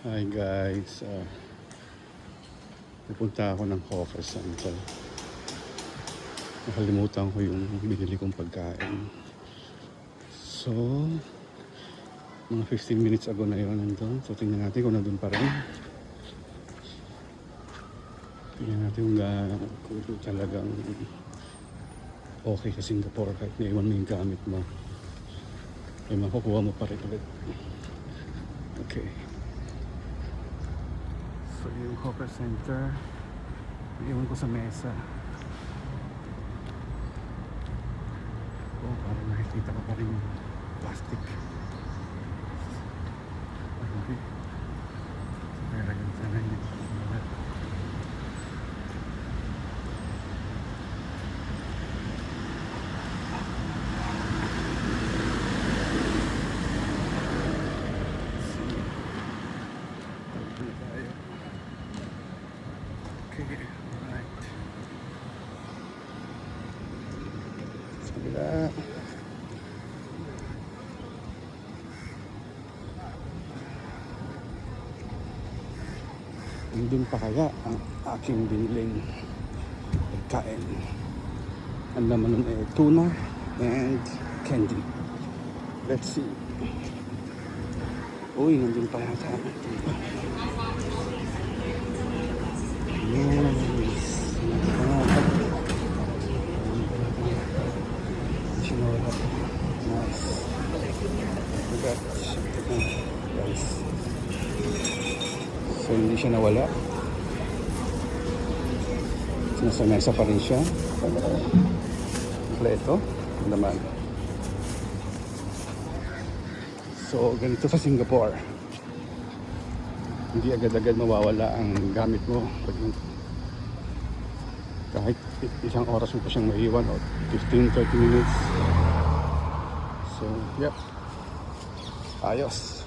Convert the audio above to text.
Hi guys, pupunta ako ng Hawker Center. Nakalimutan ko yung binili kong pagkain. So, mga 15 minutes ago na yun nandun. So, tingnan natin kung nandun pa rin. Tingnan natin kung talagang okay sa Singapore kahit naiwan mo yung gamit mo. Ay makukuha mo pa rin ulit. Okay. So yung Hawker Center, iwan ko sa mesa. Parang nakikita ko pa rin yung plastic. Okay. So kaya lagyan sana yun. Okay, alright. Sabila. Andun pa kaya ang aking biniling pagkain. Ang laman nun ay tuna and candy. Let's see. Uy, nandun pa yata. Yes. Chinora. Nice. Forgot. Guys. So hindi siya nawala. Nasa mesa pa rin siya. Kompleto. Naman. So ganito sa Singapore. Hindi agad-agad mawawala ang gamit mo kahit isang oras mo pa siyang maiwan o 15-30 minutes. So yep, ayos.